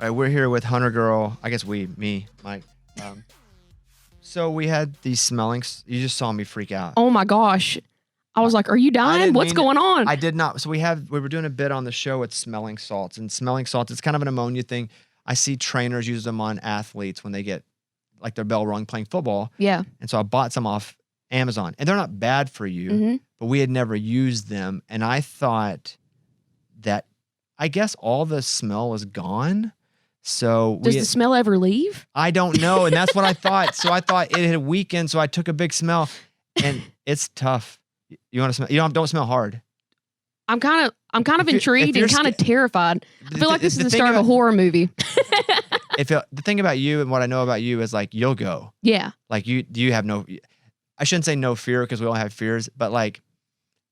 All right, we're here with HunterGirl. I guess me, Mike. So we had these smellings. You just saw me freak out. Oh my gosh. I was like, are you dying? What's going on? I did not. So we were doing a bit on the show with smelling salts. And smelling salts, it's kind of an ammonia thing. I see trainers use them on athletes when they get like their bell rung playing football. Yeah. And so I bought some off Amazon. And they're not bad for you, but we had never used them. And I thought that, I guess all the smell was gone. So does the smell ever leave? I don't know. And that's what I thought. So I thought it had weakened. So I took a big smell and it's tough. You want to smell? You don't smell hard. I'm kind of intrigued and kind of terrified. I feel like this is the start of a horror movie. The thing about you and what I know about you is like, you'll go. Yeah. Like you have no, I shouldn't say no fear because we all have fears, but like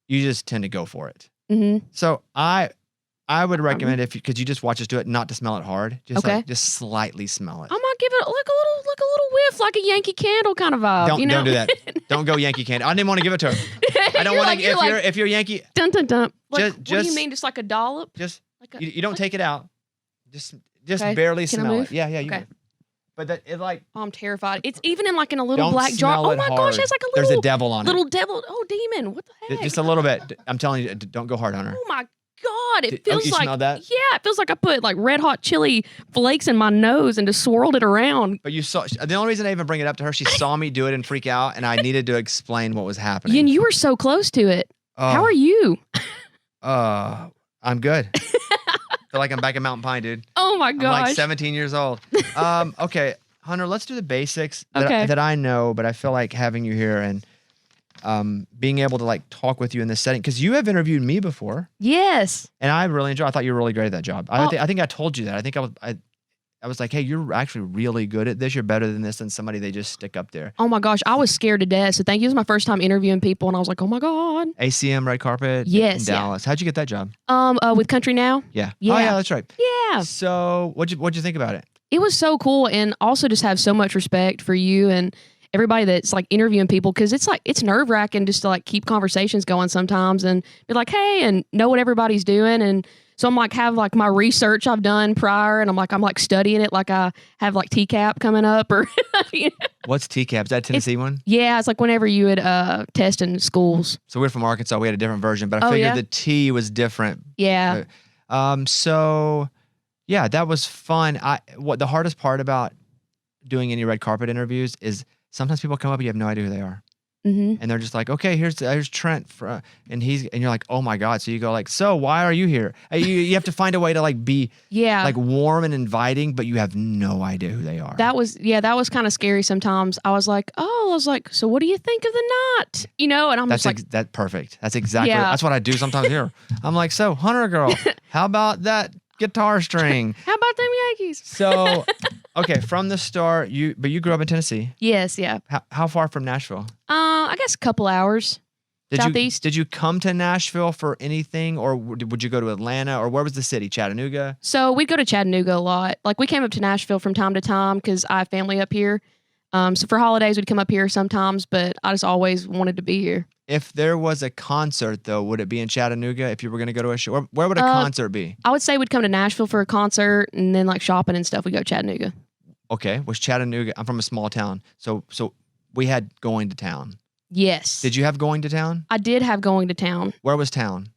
you just tend to go for it. Mm-hmm. So I would recommend because you just watch us do it, not to smell it hard. Just just slightly smell it. I might give it like a little whiff, like a Yankee Candle kind of vibe. Don't do that. Don't go Yankee Candle. I didn't want to give it to her. I don't want to. If you're Yankee, dun dun dun. Like, just, what do you mean? Just like a dollop? Just like you don't take it out. Just okay. barely Can smell I it. Yeah, you okay. can. But that it like. Oh, I'm terrified. It's even in like in a little don't black jar. Oh my gosh, it's like a little. There's a devil on little devil. Oh, demon. What the heck? Just a little bit. I'm telling you, don't go hard on her. Oh my God, it feels you like smell that? Yeah, it feels like I put like red hot chili flakes in my nose and just swirled it around. But you saw the only reason I even bring it up to her, she saw me do it and freak out, and I needed to explain what was happening. And you were so close to it. How are you? I'm good. Feel like I'm back in Mountain Pine, dude. Oh my gosh. I'm like 17 years old. Okay, Hunter, let's do the basics that I know, but I feel like having you here and being able to like talk with you in this setting, because you have interviewed me before. Yes. And I really enjoyed. I thought you were really great at that job. I think I told you that. I think I was like, hey, you're actually really good at this. You're better than this, than somebody they just stick up there. Oh my gosh, I was scared to death. So thank you. It was my first time interviewing people, and I was like, oh my God. ACM red carpet. Yes. In Dallas. How'd you get that job? With Country Now. Yeah. Yeah. Oh yeah, that's right. Yeah. So what'd you think about it? It was so cool, and also just have so much respect for you and everybody that's like interviewing people, because it's nerve wracking just to like keep conversations going sometimes and be like, hey, and know what everybody's doing. And so I'm like, have like my research I've done prior, and I'm like studying it like I have like TCAP coming up or. You know? What's TCAP? Is that Tennessee one? Yeah, it's like whenever you would test in schools. So we're from Arkansas. We had a different version, but I figured the T was different. Yeah. So yeah, that was fun. What the hardest part about doing any red carpet interviews is sometimes people come up and you have no idea who they are. Mm-hmm. And they're just like, okay, here's Trent, and you're like, oh my God. So you go like, so why are you here? You have to find a way to like be like warm and inviting, but you have no idea who they are. That was kind of scary sometimes. I was like, so what do you think of the knot? You know, and I'm just like, that's perfect. That's exactly that's what I do sometimes here. I'm like, so HunterGirl, how about that guitar string? How about them Yankees? So, okay, from the start, you grew up in Tennessee. Yes, yeah. How far from Nashville? I guess a couple hours. Southeast. Did you come to Nashville for anything, or would you go to Atlanta, or where was the city? Chattanooga? So we'd go to Chattanooga a lot. Like we came up to Nashville from time to time because I have family up here. So for holidays, we'd come up here sometimes, but I just always wanted to be here. If there was a concert, though, would it be in Chattanooga if you were going to go to a show? Where would a concert be? I would say we'd come to Nashville for a concert, and then like shopping and stuff, we'd go to Chattanooga. Okay. Was Chattanooga, I'm from a small town, so we had Going to Town. Yes. Did you have Going to Town? I did have Going to Town. Where was town?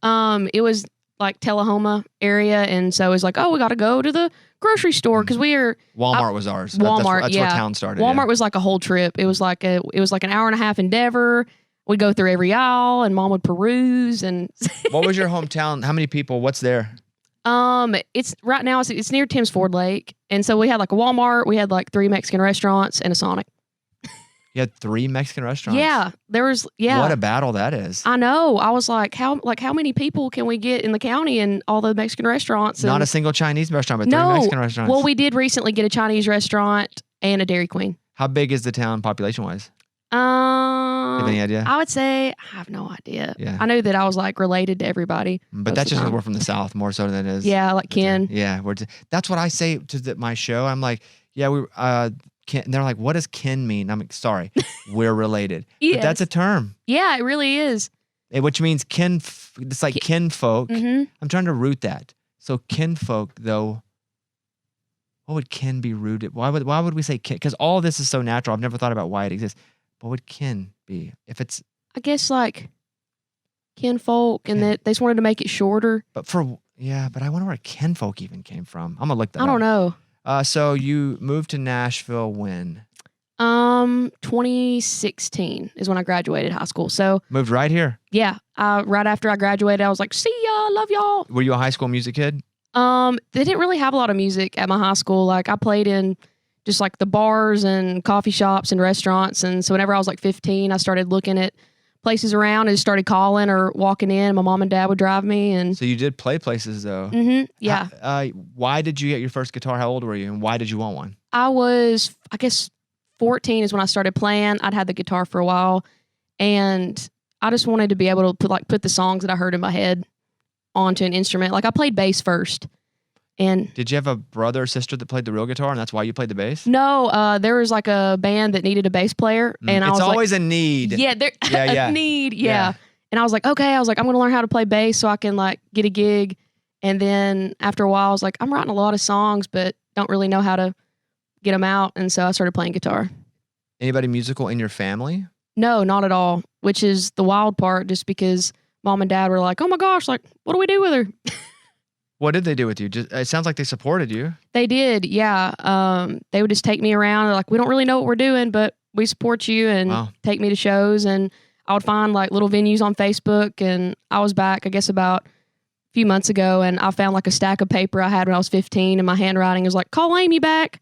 It was like Tullahoma area, and so it was like, we got to go to the grocery store because Walmart was ours. Walmart, that's where town started. Walmart was like a whole trip. It was like an hour and a half endeavor. We'd go through every aisle, and Mom would peruse. And what was your hometown? How many people? What's there? It's right now. It's near Tim's Ford Lake, and so we had like a Walmart. We had like 3 Mexican restaurants and a Sonic. You had 3 Mexican restaurants? Yeah, there was. Yeah, what a battle that is. I know. I was like, how many people can we get in the county and all the Mexican restaurants? Not a single Chinese restaurant, but 3 Mexican restaurants. Well, we did recently get a Chinese restaurant and a Dairy Queen. How big is the town population-wise? Do you have any idea? I would say I have no idea. Yeah. I know that I was like related to everybody. But that's just because we're from the South more so than it is. Yeah, like Ken. Yeah, that's what I say to my show. I'm like, yeah, Ken, and they're like, what does kin mean? I'm like, sorry, we're related. Yes. But that's a term. Yeah, it really is. Which means it's like kinfolk. Mm-hmm. I'm trying to root that. So kinfolk, though, what would kin be rooted? Why would we say kin? Because all of this is so natural. I've never thought about why it exists. What would kin be? If it's, I guess like kinfolk, and that they just wanted to make it shorter. But I wonder where kinfolk even came from. I'm gonna look that up. I don't know. So you moved to Nashville when? 2016 is when I graduated high school. So moved right here. Yeah, right after I graduated, I was like, "See ya, love y'all." Were you a high school music kid? They didn't really have a lot of music at my high school. Like I played in just like the bars and coffee shops and restaurants. And so whenever I was like 15, I started looking at places around and just started calling or walking in. My mom and dad would drive me. And so you did play places though. Mm-hmm. Yeah. Why did you get your first guitar? How old were you? And why did you want one? I was, I guess 14 is when I started playing. I'd had the guitar for a while, and I just wanted to be able to put the songs that I heard in my head onto an instrument. Like I played bass first. And did you have a brother or sister that played the real guitar, and that's why you played the bass? No, there was like a band that needed a bass player, and I was like, it's always a need. Yeah, a need. Yeah. And I was like, okay. I was like, I'm gonna learn how to play bass so I can like get a gig. And then after a while, I was like, I'm writing a lot of songs, but don't really know how to get them out. And so I started playing guitar. Anybody musical in your family? No, not at all. Which is the wild part, just because mom and dad were like, oh my gosh, like, what do we do with her? What did they do with you? It sounds like they supported you. They did, yeah. They would just take me around. They're like, we don't really know what we're doing, but we support you, and take me to shows. And I would find like little venues on Facebook. And I was back, I guess, about a few months ago, and I found like a stack of paper I had when I was 15, and my handwriting was like, call Amy back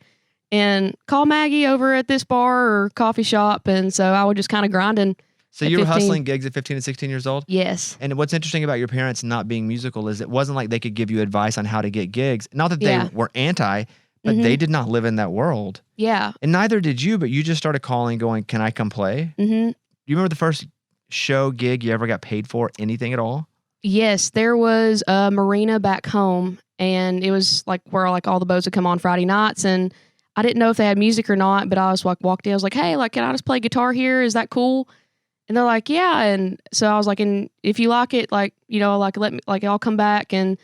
and call Maggie over at this bar or coffee shop. And so I would just kind of grinding. So you were hustling gigs at 15 and 16 years old? Yes. And what's interesting about your parents not being musical is it wasn't like they could give you advice on how to get gigs. Not that they were anti, but they did not live in that world. Yeah. And neither did you, but you just started calling going, can I come play? Mm-hmm. You remember the first show gig you ever got paid for, anything at all? Yes, there was a marina back home, and it was like where like all the boats would come on Friday nights, and I didn't know if they had music or not, but I was like walked in, I was like, hey, like, can I just play guitar here? Is that cool? And they're like, yeah. And so I was like, and if you like it, like, you know, like let me, like I'll come back. And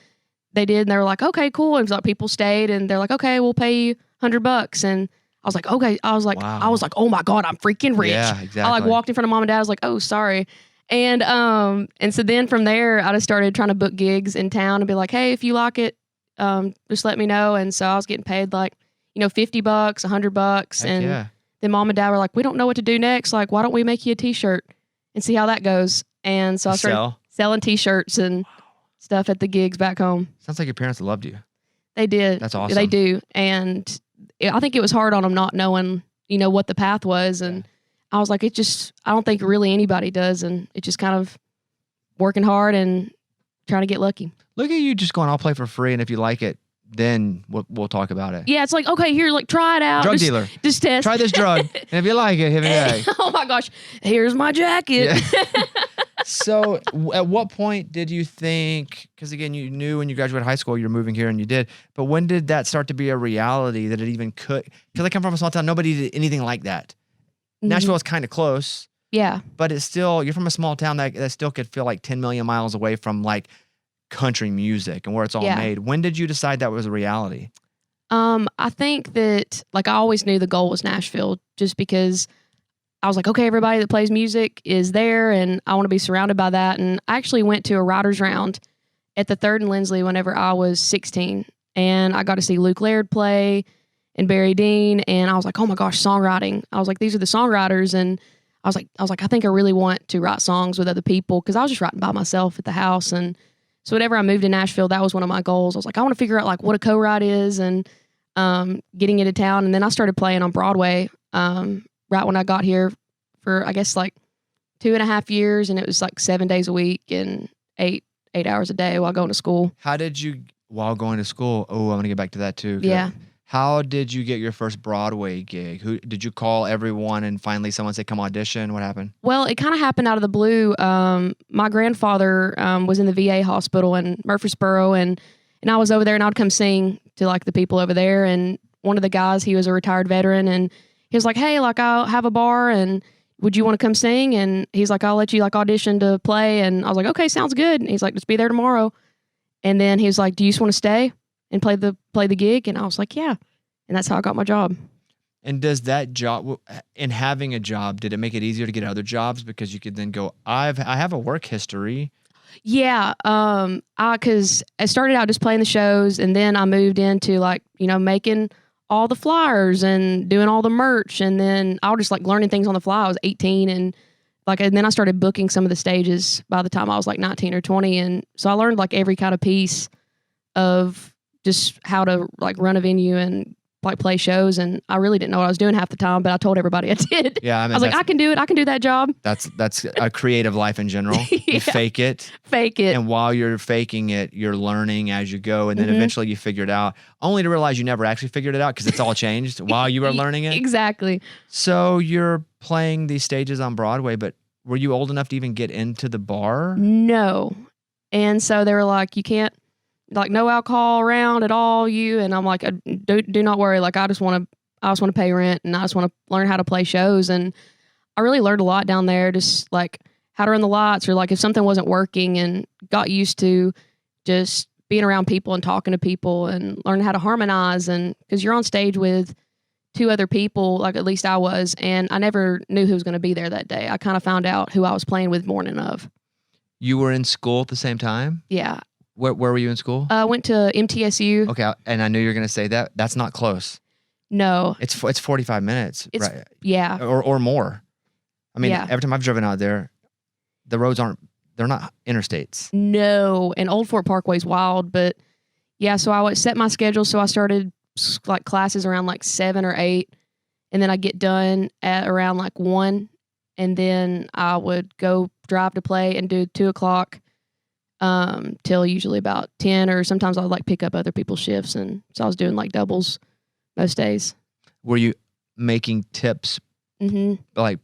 they did, and they were like, okay, cool. And it was like people stayed, and they're like, okay, we'll pay you $100. And I was like, okay. I was like, wow. I was like, oh my God, I'm freaking rich. Yeah, exactly. I like walked in front of mom and dad. I was like, oh, sorry. And so then from there, I just started trying to book gigs in town and be like, hey, if you like it, just let me know. And so I was getting paid like, you know, $50, $100. Heck and yeah. then mom and dad were like, we don't know what to do next. Like, why don't we make you a t-shirt and see how that goes? And so I started selling t-shirts and stuff at the gigs back home. Sounds like your parents loved you. They did. That's awesome. They do. And I think it was hard on them not knowing, you know, what the path was. And I was like, it just, I don't think really anybody does. And it's just kind of working hard and trying to get lucky. Look at you just going, I'll play for free. And if you like it, then we'll talk about it. Yeah, it's like, okay, here, like, try it out. Drug dealer. Just test. Try this drug. And if you like it, hit me back. Oh my gosh, here's my jacket. Yeah. So at what point did you think, because again, you knew when you graduated high school, you're moving here and you did, but when did that start to be a reality that it even could? Because I come from a small town, nobody did anything like that. Mm-hmm. Nashville is kind of close. Yeah. But it's still, you're from a small town that still could feel like 10 million miles away from like country music and where it's all made. When did you decide that was a reality? I think that like I always knew the goal was Nashville, just because I was like, okay, everybody that plays music is there and I want to be surrounded by that. And I actually went to a writer's round at the 3rd and Lindsley whenever I was 16, and I got to see Luke Laird play and Barry Dean, and I was like, oh my gosh, songwriting. I was like, these are the songwriters. And I was like, I think I really want to write songs with other people, because I was just writing by myself at the house. And so whenever I moved to Nashville, that was one of my goals. I was like, I want to figure out like what a co-write is and getting into town. And then I started playing on Broadway right when I got here for, I guess, like 2.5 years. And it was like 7 days a week and eight hours a day while going to school. How did you, while going to school, I'm going to get back to that too. Yeah. How did you get your first Broadway gig? Who did you call everyone and finally someone said, come audition? What happened? Well, it kind of happened out of the blue. My grandfather was in the VA hospital in Murfreesboro, and I was over there, and I would come sing to like the people over there. And one of the guys, he was a retired veteran, and he was like, hey, like I'll have a bar, and would you want to come sing? And he's like, I'll let you like audition to play. And I was like, okay, sounds good. And he's like, just be there tomorrow. And then he was like, do you just want to stay and play the gig? And I was like, yeah. And that's how I got my job. And does that job, in having a job, did it make it easier to get other jobs because you could then go, I have a work history? Yeah, because I started out just playing the shows, and then I moved into like, making all the flyers and doing all the merch, and then I was just like learning things on the fly. I was 18, and then I started booking some of the stages by the time I was like 19 or 20, and so I learned like every kind of piece of just how to like run a venue and like play shows, and I really didn't know what I was doing half the time, but I told everybody I did. Yeah, I was like, I can do it. I can do that job. That's a creative life in general. Yeah. You fake it, and while you're faking it, you're learning as you go, and then eventually you figure it out. Only to realize you never actually figured it out because it's all changed while you were learning it. Exactly. So you're playing these stages on Broadway, but were you old enough to even get into the bar? No, and so they were like, you can't. Like no alcohol around at all, and I'm like, do not worry. Like I just want to pay rent, and I just want to learn how to play shows. And I really learned a lot down there, just like how to run the lights, or like if something wasn't working, and got used to just being around people and talking to people, and learning how to harmonize. And because you're on stage with two other people, like at least I was, and I never knew who was going to be there that day. I kind of found out who I was playing with morning of. You were in school at the same time? Yeah. Where were you in school? I went to MTSU. Okay, and I knew you were going to say that. That's not close. No. It's 45 minutes, right? Yeah. Or more. I mean, Yeah. every time I've driven out there, the roads they're not interstates. No, and Old Fort Parkway's wild, but yeah, so I would set my schedule. So I started like classes around like 7 or 8, and then I get done at around like 1, and then I would go drive to play and do 2 o'clock till usually about 10, or sometimes I would like pick up other people's shifts, and so I was doing like doubles most days. Were you making tips? Mm-hmm. Like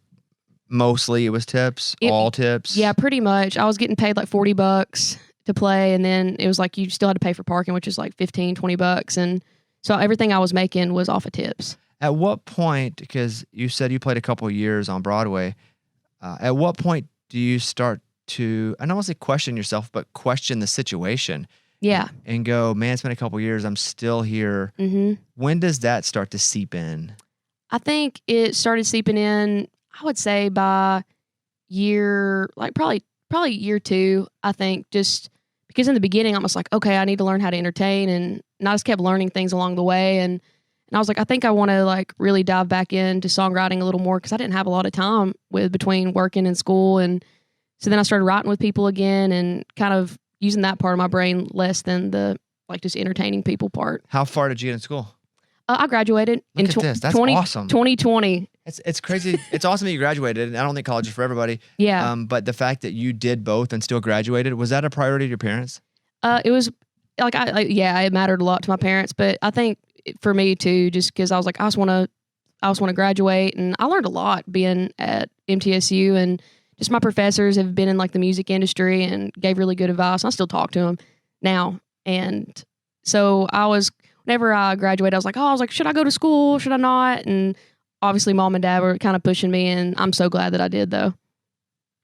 mostly it was tips, all tips? Yeah, pretty much. I was getting paid like $40 to play, and then it was like you still had to pay for parking, which is like $15-$20, and so everything I was making was off of tips. At what point, because you said you played a couple of years on Broadway, at what point do you start to, I don't want to say question yourself, but question the situation? Yeah. And go, man, it's been a couple of years, I'm still here. Mm-hmm. When does that start to seep in? I think it started seeping in, I would say by year, like probably year 2, I think, just because in the beginning I was like, okay, I need to learn how to entertain, and I just kept learning things along the way, and I was like, I think I want to like really dive back into songwriting a little more, because I didn't have a lot of time between working and school, and so then I started writing with people again, and kind of using that part of my brain less than the like just entertaining people part. How far did you get in school? I graduated in this. That's awesome. 2020. It's crazy. It's awesome that you graduated, and I don't think college is for everybody. Yeah. But the fact that you did both and still graduated, was that a priority to your parents? It was like it mattered a lot to my parents, but I think for me too, just because I was like, I just want to graduate, and I learned a lot being at MTSU, and just my professors have been in like the music industry and gave really good advice. I still talk to them now, and so whenever I graduated, I was like, should I go to school? Should I not? And obviously, mom and dad were kind of pushing me, and I'm so glad that I did, though.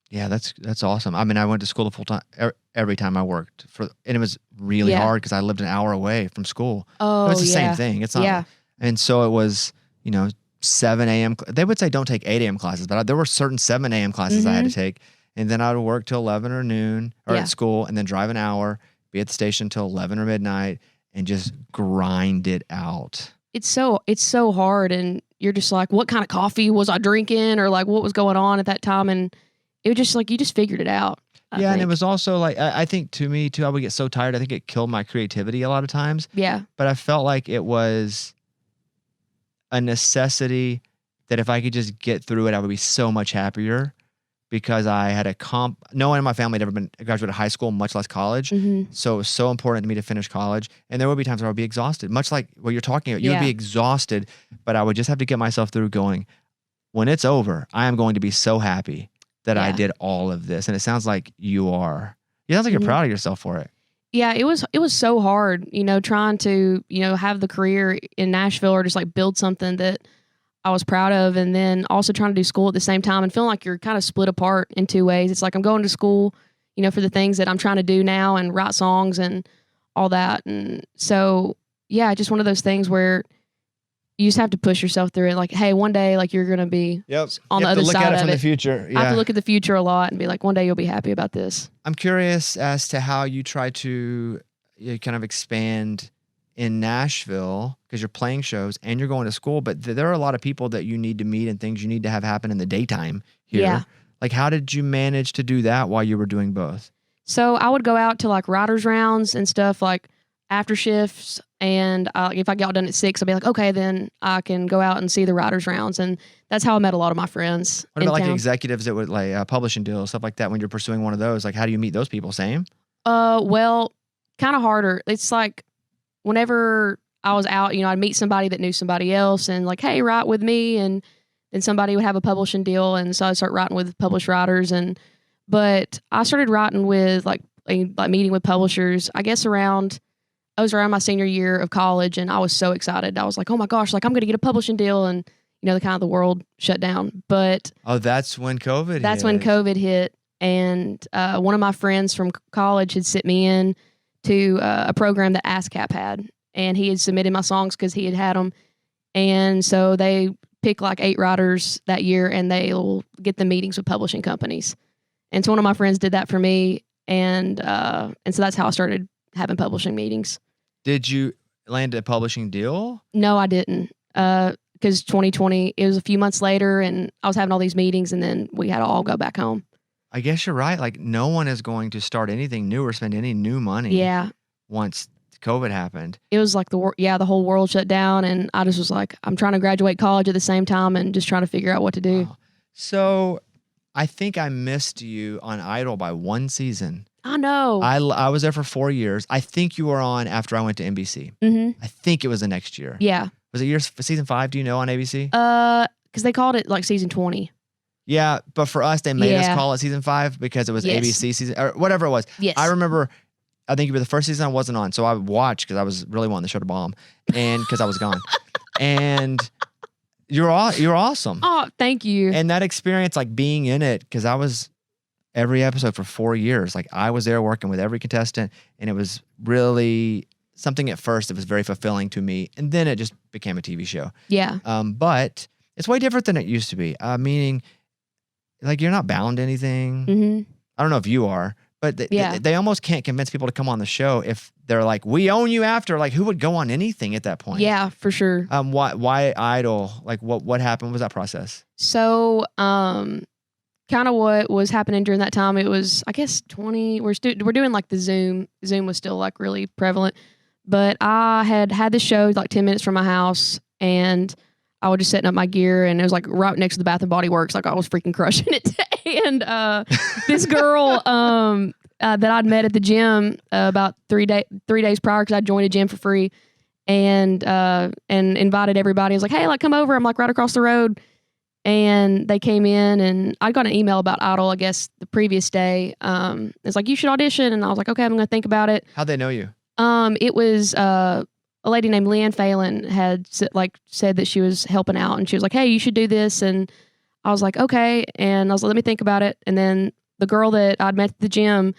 Yeah, that's awesome. I mean, I went to school the full time every time I worked and it was really hard because I lived an hour away from school. Oh, it's the same thing. It's not. Yeah. And so it was, 7 a.m. They would say don't take 8 a.m. classes, but there were certain 7 a.m. classes I had to take, and then I would work till 11 or noon or at school, and then drive an hour, be at the station till 11 or midnight, and just grind it out. It's so hard, and you're just like, what kind of coffee was I drinking, or like what was going on at that time, and it was just like you just figured it out. I think. And it was also like I think to me too, I would get so tired. I think it killed my creativity a lot of times. Yeah, but I felt like it was a necessity that if I could just get through it, I would be so much happier, because I had no one in my family had ever graduated high school, much less college. Mm-hmm. So it was so important to me to finish college. And there would be times where I would be exhausted, much like what you're talking about. You would be exhausted, but I would just have to get myself through going, when it's over, I am going to be so happy that I did all of this. And it sounds like you are. It sounds like you're proud of yourself for it. Yeah, it was so hard, trying to, have the career in Nashville, or just like build something that I was proud of, and then also trying to do school at the same time, and feeling like you're kind of split apart in two ways. It's like I'm going to school, for the things that I'm trying to do now and write songs and all that. And so, yeah, just one of those things where you just have to push yourself through it. Like, hey, one day, like you're gonna be on the other side of it. Look at it from the future. Yeah. I have to look at the future a lot and be like, one day you'll be happy about this. I'm curious as to how you try to kind of expand in Nashville because you're playing shows and you're going to school, but there are a lot of people that you need to meet and things you need to have happen in the daytime here. Yeah. Like, how did you manage to do that while you were doing both? So I would go out to like writers' rounds and stuff, like after shifts. And if I got done at 6, I'd be like, okay, then I can go out and see the writers' rounds. And that's how I met a lot of my friends. What about like executives that would like publishing deals, stuff like that? When you're pursuing one of those, like how do you meet those people? Same? Well, kind of harder. It's like whenever I was out, I'd meet somebody that knew somebody else and like, hey, write with me. And then somebody would have a publishing deal. And so I'd start writing with published writers. But I started writing with like meeting with publishers, I guess I was around my senior year of college, and I was so excited. I was like, oh my gosh, like I'm going to get a publishing deal. And, the world shut down. But that's when COVID hit. That's when COVID hit. And one of my friends from college had sent me in to a program that ASCAP had. And he had submitted my songs because he had them. And so they pick like 8 writers that year, and they'll get the meetings with publishing companies. And so one of my friends did that for me. And so that's how I started having publishing meetings. Did you land a publishing deal? No, I didn't. Because 2020, it was a few months later, and I was having all these meetings, and then we had to all go back home. I guess you're right. Like, no one is going to start anything new or spend any new money. Yeah. Once COVID happened. It was like the whole world shut down, and I just was like, I'm trying to graduate college at the same time and just trying to figure out what to do. Wow. So I think I missed you on Idol by 1 season. I know. I was there for 4 years. I think you were on after I went to NBC. Mm-hmm. I think it was the next year. Yeah. Was it season 5? Do you know on ABC? Because they called it like season 20. Yeah, but for us, they made us call it season 5 because it was ABC season or whatever it was. Yes. I remember. I think you were the first season I wasn't on, so I watched because I was really wanting the show to bomb, and because I was gone. And you're awesome. Oh, thank you. And that experience, like being in it, because I was every episode for 4 years. Like I was there working with every contestant, and it was really something at first. It was very fulfilling to me, and then it just became a TV show. Yeah. But it's way different than it used to be. Meaning, like you're not bound to anything. Mm-hmm. I don't know if you are. But they almost can't convince people to come on the show if they're like, we own you after. Like, who would go on anything at that point? Yeah, for sure. Why Idol? Like, what happened? What was that process? So, kind of what was happening during that time, it was, I guess, 20. We're doing like the Zoom. Zoom was still like really prevalent. But I had the show like 10 minutes from my house, and I was just setting up my gear, and it was like right next to the Bath and Body Works. Like I was freaking crushing it. And this girl that I'd met at the gym about 3 days prior, because I joined a gym for free, and invited everybody. I was like, hey, like come over. I'm like right across the road. And they came in, and I got an email about Idol, I guess, the previous day. It's like, you should audition. And I was like, okay, I'm going to think about it. How'd they know you? It was a lady named Leanne Phelan had said that she was helping out, and she was like, hey, you should do this. And I was like, okay. And I was like, let me think about it. And then the girl that I'd met at the gym,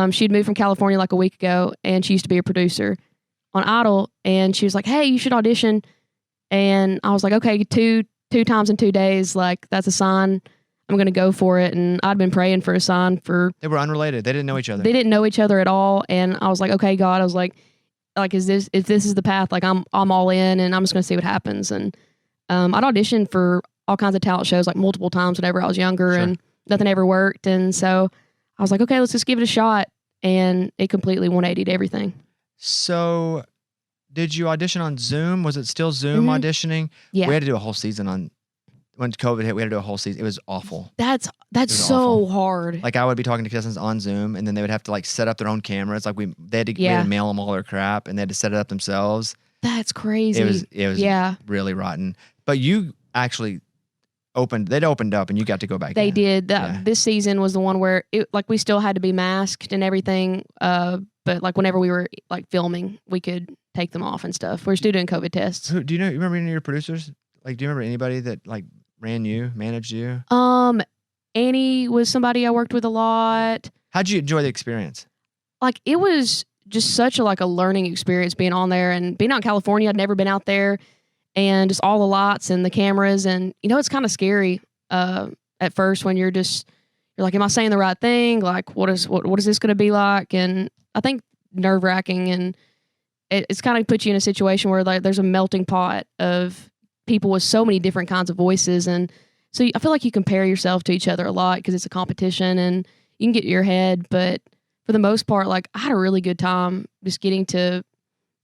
she'd moved from California like a week ago, and she used to be a producer on Idol. And she was like, hey, you should audition. And I was like, okay, two times in 2 days. Like, that's a sign. I'm going to go for it. And I'd been praying for a sign for... They were unrelated. They didn't know each other. They didn't know each other at all. And I was like, okay, God, I was like, if this is the path, like I'm all in, and I'm just going to see what happens. And I'd auditioned for all kinds of talent shows like multiple times whenever I was younger, and nothing ever worked. And so I was like, okay, let's just give it a shot. And it completely 180'd everything. So did you audition on Zoom? Was it still Zoom auditioning? Yeah. We had to do a whole season when COVID hit, we had to do a whole season. It was awful. That's so hard. Like I would be talking to contestants on Zoom, and then they would have to like set up their own cameras. Like we had to mail them all their crap, and they had to set it up themselves. That's crazy. It was really rotten. But you actually they'd opened up, and you got to go back. They did. This season was the one where we still had to be masked and everything. But like whenever we were like filming, we could take them off and stuff. We're still doing COVID tests. Do you remember any of your producers? Like, do you remember anybody that like managed you? Annie was somebody I worked with a lot. How'd you enjoy the experience? Like, it was just such a learning experience being on there and being out in California. I'd never been out there. and just all the lights and the cameras. And, it's kind of scary at first when you're like, am I saying the right thing? Like, what is this going to be like? And I think nerve wracking, and it's kind of puts you in a situation where like there's a melting pot of people with so many different kinds of voices. And so I feel like you compare yourself to each other a lot because it's a competition and you can get in your head. But for the most part, like I had a really good time just getting to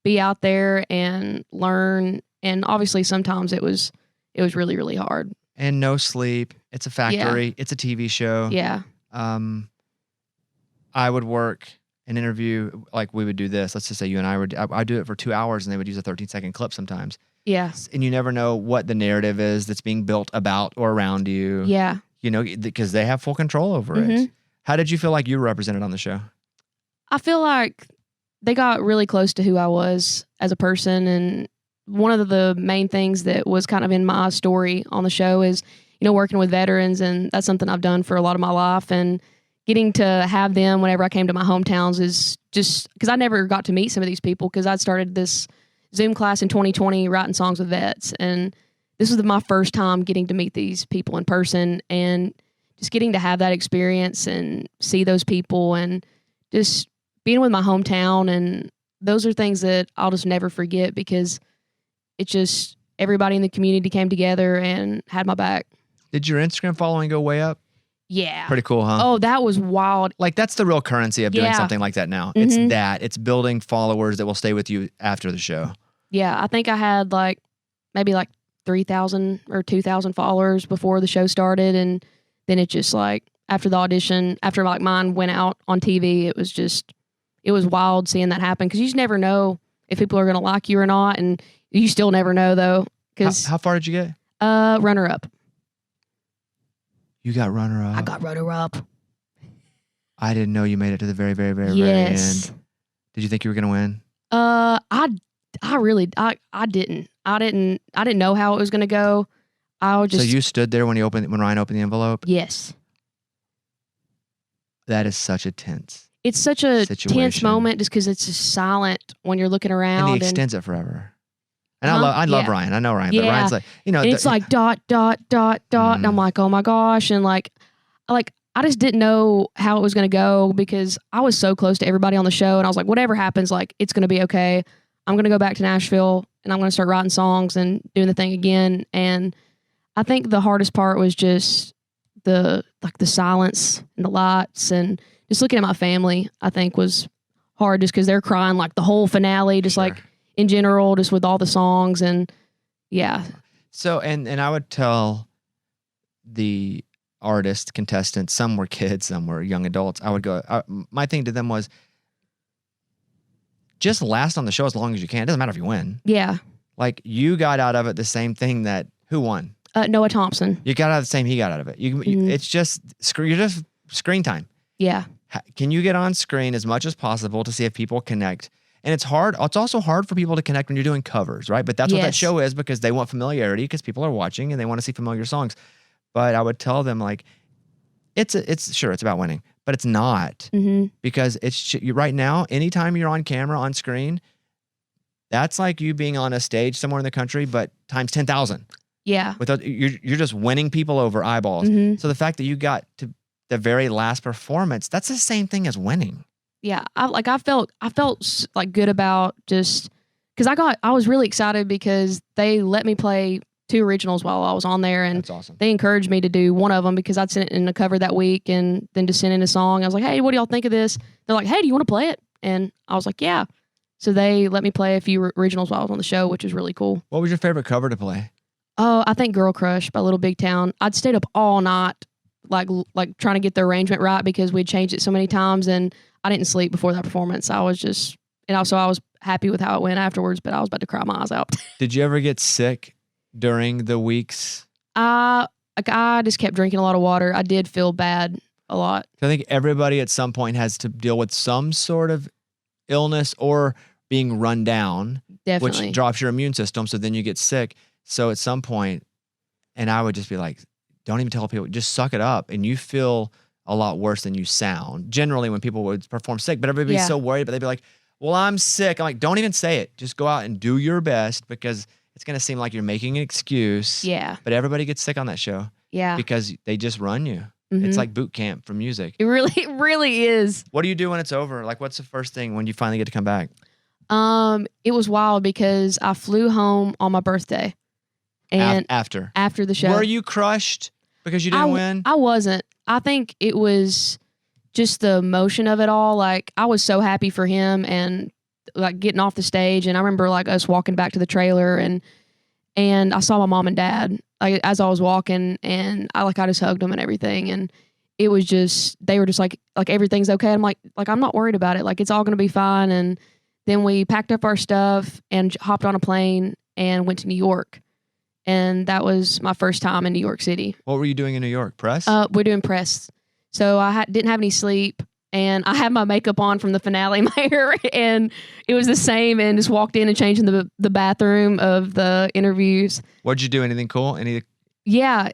be out there and learn. And obviously sometimes it was really, really hard. And no sleep. It's a factory. Yeah. It's a TV show. Yeah. I would work an interview, like we would do this. Let's just say you and I'd do it for 2 hours and they would use a 13-second clip sometimes. Yeah. And you never know what the narrative is that's being built about or around you. Yeah. Because they have full control over it. How did you feel like you were represented on the show? I feel like they got really close to who I was as a person. And one of the main things that was kind of in my story on the show is, working with veterans. And that's something I've done for a lot of my life. And getting to have them whenever I came to my hometowns is just because I never got to meet some of these people because I'd started this Zoom class in 2020 writing songs with vets. And this was my first time getting to meet these people in person and just getting to have that experience and see those people and just being with my hometown. And those are things that I'll just never forget because it's just everybody in the community came together and had my back. Did your Instagram following go way up? Yeah. Pretty cool, huh? Oh, that was wild. Like, that's the real currency of doing something like that now. It's building followers that will stay with you after the show. Yeah, I think I had maybe 3,000 or 2,000 followers before the show started. And then it just after the audition, after mine went out on TV, it was wild seeing that happen. Cause you just never know if people are going to like you or not. And you still never know though. Cause how far did you get? Runner up. You got runner up. I got runner up. I didn't know you made it to the very, very, very, very end. Did you think you were gonna win? I didn't. I didn't know how it was gonna go. So you stood there when Ryan opened the envelope? Yes. That is such a tense. It's such a tense moment just because it's just silent when you're looking around. And he extends it forever. And I love Ryan. I know Ryan, but Ryan's like, it's like dot, dot, dot, dot. And I'm like, oh my gosh. And I just didn't know how it was going to go because I was so close to everybody on the show. And I was like, whatever happens, it's going to be okay. I'm going to go back to Nashville and I'm going to start writing songs and doing the thing again. And I think the hardest part was just the silence and the lights and just looking at my family, I think was hard just because they're crying the whole finale, just sure. In general, just with all the songs and yeah. So, and I would tell the artist contestants, some were kids, some were young adults. I would go, my thing to them was just last on the show as long as you can. It doesn't matter if you win. Yeah. You got out of it the same thing that who won? Noah Thompson. You got out of the same he got out of it. It's just you're just screen time. Yeah. Can you get on screen as much as possible to see if people connect? And it's hard. It's also hard for people to connect when you're doing covers, right? But that's what that show is because they want familiarity because people are watching and they want to see familiar songs. But I would tell them it's about winning, but it's not because right now, anytime you're on camera, on screen, that's like you being on a stage somewhere in the country, but times 10,000. Yeah. You're just winning people over eyeballs. So the fact that you got to the very last performance, that's the same thing as winning. Yeah, I felt good about just because I was really excited because they let me play 2 originals while I was on there, and that's awesome. They encouraged me to do one of them because I'd sent it in a cover that week, and then to send in a song. I was like, hey, what do y'all think of this? They're like, hey, do you want to play it? And I was like, yeah. So they let me play a few originals while I was on the show, which was really cool. What was your favorite cover to play? Oh, I think "Girl Crush" by Little Big Town. I'd stayed up all night, trying to get the arrangement right because we'd changed it so many times, and I didn't sleep before that performance. I was happy with how it went afterwards, but I was about to cry my eyes out. Did you ever get sick during the weeks? I just kept drinking a lot of water. I did feel bad a lot. I think everybody at some point has to deal with some sort of illness or being run down, Definitely. Which drops your immune system. So then you get sick. So at some point, and I would just be like, don't even tell people, just suck it up. And you feel a lot worse than you sound. Generally, when people would perform sick, but everybody's so worried, but they'd be like, well, I'm sick. I'm like, don't even say it. Just go out and do your best because it's going to seem like you're making an excuse. Yeah. But everybody gets sick on that show. Yeah. Because they just run you. It's like boot camp for music. It really is. What do you do when it's over? Like, what's the first thing when you finally get to come back? It was wild because I flew home on my birthday. And after the show. Were you crushed because you didn't win? I wasn't. I think it was just the emotion of it all. Like, I was so happy for him and like getting off the stage. And I remember like us walking back to the trailer and I saw my mom and dad like as I was walking, and I just hugged them and everything. And it was just, they were just like everything's okay. I'm like I'm not worried about it. Like, it's all going to be fine. And then we packed up our stuff and hopped on a plane and went to New York. And that was my first time in New York City. What were you doing in New York? Press? We're doing press. So I didn't have any sleep, and I had my makeup on from the finale, my hair, and it was the same, and just walked in and changed in the bathroom of the interviews. What'd you do? Anything cool? Yeah,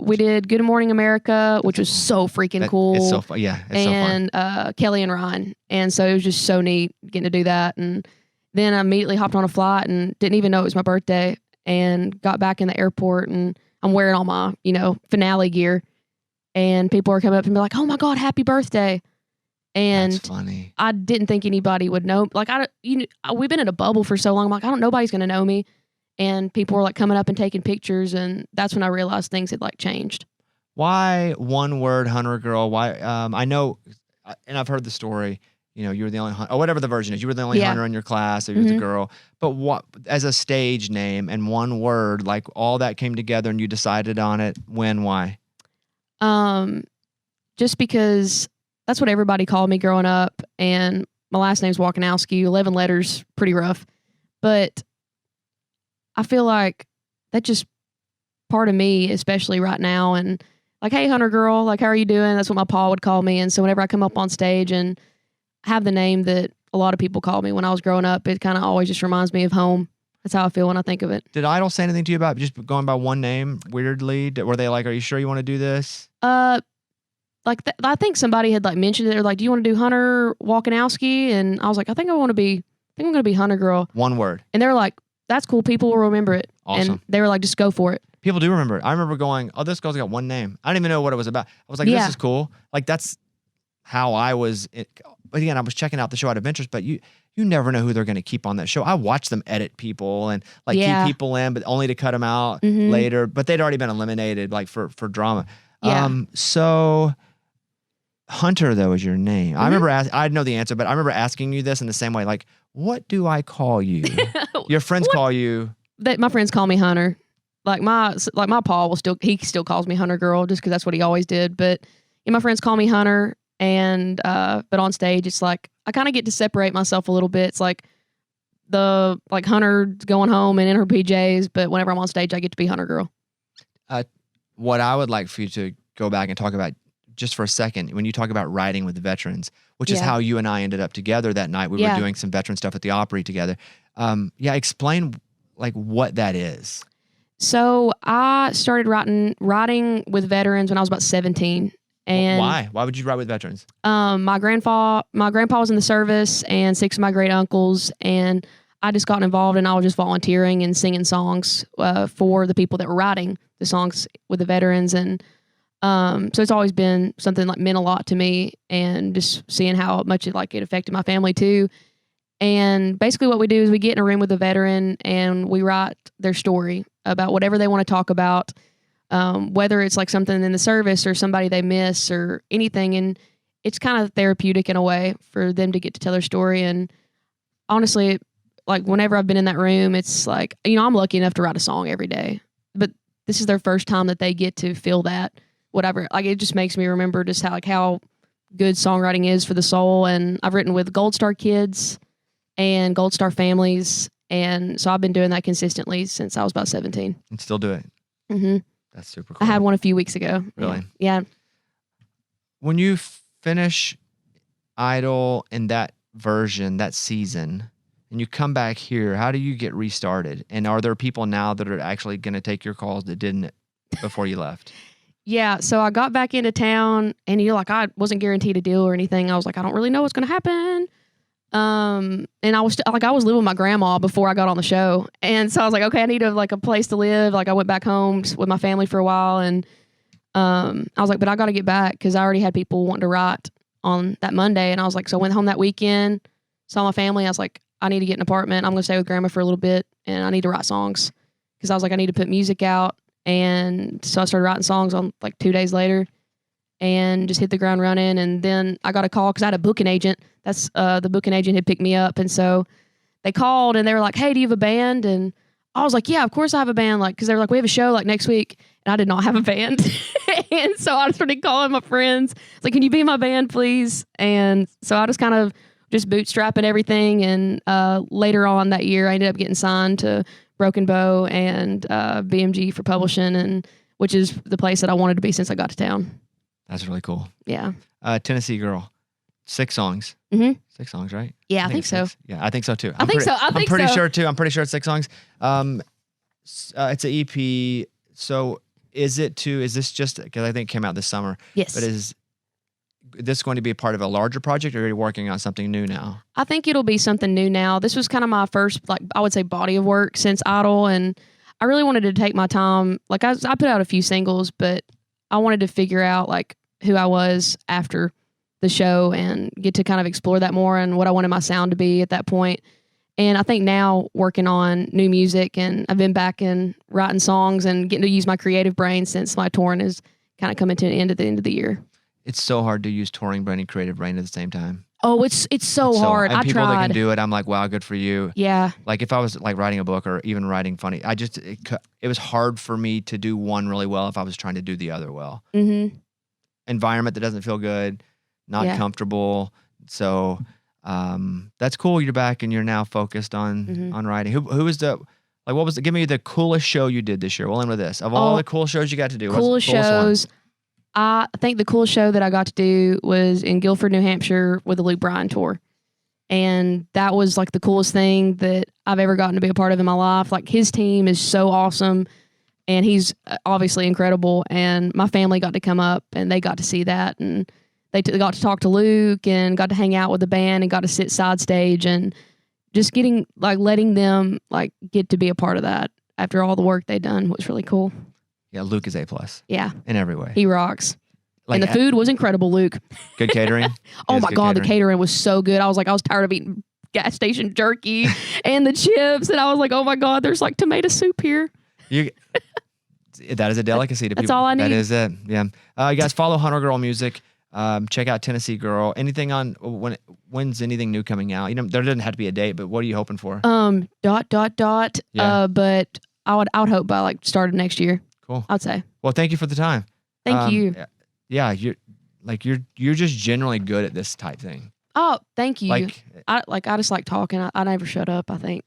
we did Good Morning America, which was so freaking cool. It's so fun. Yeah, it's so fun. And Kelly and Ryan. And so it was just so neat getting to do that. And then I immediately hopped on a flight and didn't even know it was my birthday, and got back in the airport, and I'm wearing all my, finale gear. And people are coming up and be like, "Oh my God, happy birthday." And that's funny. I didn't think anybody would know. Like, we've been in a bubble for so long. I'm like, nobody's going to know me. And people were like coming up and taking pictures. And that's when I realized things had like changed. Why one word, HunterGirl? Why? I know, and I've heard the story, you were the only hunter, or whatever the version is. You were the only hunter in your class, or you were the girl. But what, as a stage name and one word, like all that came together and you decided on it, why? Just because that's what everybody called me growing up, and my last name's Walkinowski, 11 letters, pretty rough. But I feel like that's just part of me, especially right now. And like, "Hey, HunterGirl, like, how are you doing?" That's what my pa would call me. And so whenever I come up on stage and have the name that a lot of people called me when I was growing up, it kind of always just reminds me of home. That's how I feel when I think of it. Did Idol say anything to you about just going by one name weirdly? Were they like, "Are you sure you want to do this?" I think somebody had like mentioned it. They're like, "Do you want to do Hunter Walkinowski?" And I was like, I think I'm going to be HunterGirl. One word. And they were like, "That's cool. People will remember it." Awesome. And they were like, "Just go for it." People do remember it. I remember going, "Oh, this girl's got one name." I didn't even know what it was about. I was like, "This is cool." Like, that's how I was. But again, I was checking out the show out of interest, but you never know who they're going to keep on that show. I watched them edit people and like keep people in, but only to cut them out later. But they'd already been eliminated, like for drama. Yeah. So Hunter, though, is your name. I remember I know the answer, but I remember asking you this in the same way. Like, what do I call you? Your friends call you. My friends call me Hunter. Like my pa still calls me HunterGirl just because that's what he always did. But my friends call me Hunter. And but on stage, it's like I kind of get to separate myself a little bit. It's like Hunter's going home and in her PJs, but whenever I'm on stage, I get to be HunterGirl. What I would like for you to go back and talk about just for a second, when you talk about writing with the veterans, which is how you and I ended up together that night. We were doing some veteran stuff at the Opry together. Explain like what that is. So I started writing with veterans when I was about 17. And why? Why would you write with veterans? My grandpa was in the service, and 6 of my great uncles, and I just got involved, and I was just volunteering and singing songs for the people that were writing the songs with the veterans, and so it's always been something like meant a lot to me, and just seeing how much it affected my family too. And basically, what we do is we get in a room with a veteran, and we write their story about whatever they want to talk about. Whether it's like something in the service or somebody they miss or anything. And it's kind of therapeutic in a way for them to get to tell their story. And honestly, like whenever I've been in that room, it's like, I'm lucky enough to write a song every day, but this is their first time that they get to feel that, whatever. Like, it just makes me remember just how good songwriting is for the soul. And I've written with Gold Star kids and Gold Star families. And so I've been doing that consistently since I was about 17. And still do it. Mm-hmm. That's super cool. I had one a few weeks ago. Really? Yeah. When you finish Idol in that version, that season, and you come back here, how do you get restarted? And are there people now that are actually going to take your calls that didn't before you left? Yeah. So I got back into town, and I wasn't guaranteed a deal or anything. I was like, I don't really know what's going to happen. And I was I was living with my grandma before I got on the show, and so I was like, okay, I need a place to live. Like I went back home with my family for a while, and I was like, but I got to get back because I already had people wanting to write on that Monday, and I was like, so I went home that weekend, saw my family. I was like, I need to get an apartment. I'm gonna stay with grandma for a little bit, and I need to write songs because I was like, I need to put music out, and so I started writing songs on like 2 days later. And just hit the ground running. And then I got a call because I had a booking agent. That's the booking agent had picked me up. And so they called and they were like, hey, do you have a band? And I was like, yeah, of course I have a band. Like, because they were like, we have a show like next week. And I did not have a band. And so I started calling my friends. I was like, can you be in my band, please? And so I just kind of just bootstrapping everything. And later on that year, I ended up getting signed to Broken Bow and BMG for publishing, and which is the place that I wanted to be since I got to town. That's really cool. Yeah. Tennessee Girl, 6 songs. 6 songs, right? Yeah, I think so. Yeah, I think so too. I'm pretty sure too. I'm pretty sure it's 6 songs. It's an EP. So is this just, because I think it came out this summer. Yes. But is this going to be a part of a larger project, or are you working on something new now? I think it'll be something new now. This was kind of my first, like, I would say body of work since Idol. And I really wanted to take my time. Like I put out a few singles, but I wanted to figure out like who I was after the show and get to kind of explore that more and what I wanted my sound to be at that point. And I think now working on new music, and I've been back and writing songs and getting to use my creative brain since my touring is kind of coming to an end at the end of the year. It's so hard to use touring brain and creative brain at the same time. Oh, it's so hard. And I people tried. that can do it, I'm like, wow, good for you. Yeah. Like if I was like writing a book or even writing funny, it was hard for me to do one really well if I was trying to do the other well. Mm-hmm. Environment that doesn't feel good, not comfortable. So that's cool. You're back and you're now focused on writing. Who was give me the coolest show you did this year? We'll end with this. Of all the cool shows you got to do, coolest shows. I think the coolest show that I got to do was in Guilford, New Hampshire with the Luke Bryan tour. And that was like the coolest thing that I've ever gotten to be a part of in my life. Like his team is so awesome and he's obviously incredible. And my family got to come up and they got to see that. And they got to talk to Luke and got to hang out with the band and got to sit side stage and just letting them like get to be a part of that after all the work they'd done was really cool. Yeah, Luke is A+. Yeah. In every way. He rocks. Like, and the food was incredible, Luke. Good catering? Oh my God, the catering was so good. I was tired of eating gas station jerky and the chips. And I was like, oh my God, there's like tomato soup here. That is a delicacy to people. That's all I need. That is it. Yeah. You guys follow HunterGirl music. Check out Tennessee Girl. Anything on when's anything new coming out? You know, there doesn't have to be a date, but what are you hoping for? ... Yeah. But I would hope by like start of next year. Cool. I'd say. Well, thank you for the time. Thank you. Yeah, you're just generally good at this type thing. Oh, thank you. I just like talking. I never shut up, I think.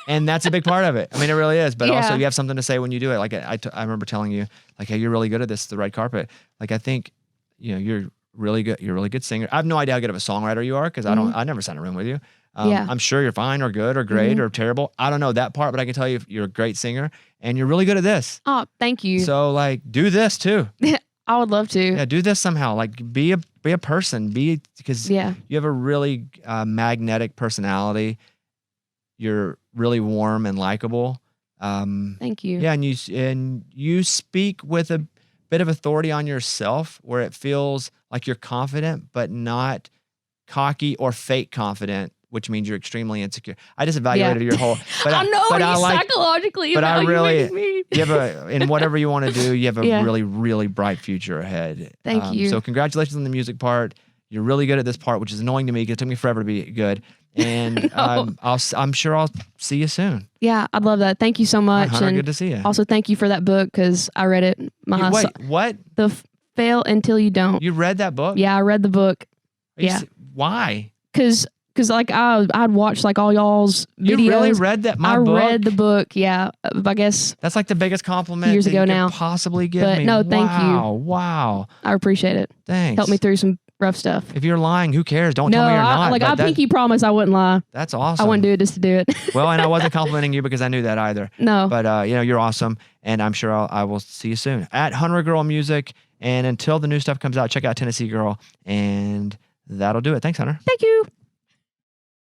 And that's a big part of it. I mean, it really is. But also, you have something to say when you do it. Like I remember telling you, like, hey, you're really good at this, the red carpet. Like I think, you know, you're really good. You're a really good singer. I have no idea how good of a songwriter you are because I never sat in a room with you. I'm sure you're fine or good or great or terrible. I don't know that part, but I can tell you you're a great singer and you're really good at this. Oh, thank you. So like, do this too. I would love to. Yeah, do this somehow. Like, be a person. Because you have a really magnetic personality. You're really warm and likable. Thank you. Yeah, and you speak with a bit of authority on yourself, where it feels like you're confident, but not cocky or fake confident, which means you're extremely insecure. I just evaluated your whole. But I know you psychologically evaluating me. You have in whatever you want to do, you have a really, really bright future ahead. Thank you. So congratulations on the music part. You're really good at this part, which is annoying to me because it took me forever to be good. And I'm sure I'll see you soon. Yeah, I'd love that. Thank you so much. Hunter, and good to see you. Also, thank you for that book because I read it. Wait, what? The Fail Until You Don't. You read that book? Yeah, I read the book. Why? Because like I'd watch like all y'all's videos. You really read that? I read the book. Yeah, I guess that's like the biggest compliment years ago you now. Could possibly give but me. No, thank you. Wow. I appreciate it. Thanks. Helped me through some rough stuff. If you're lying, who cares? Don't tell me you're not. I pinky promise I wouldn't lie. That's awesome. I wouldn't do it just to do it. Well, and I wasn't complimenting you because I knew that either. No. But you're awesome, and I'm sure I will see you soon at HunterGirl Music. And until the new stuff comes out, check out Tennessee Girl, and that'll do it. Thanks, Hunter. Thank you.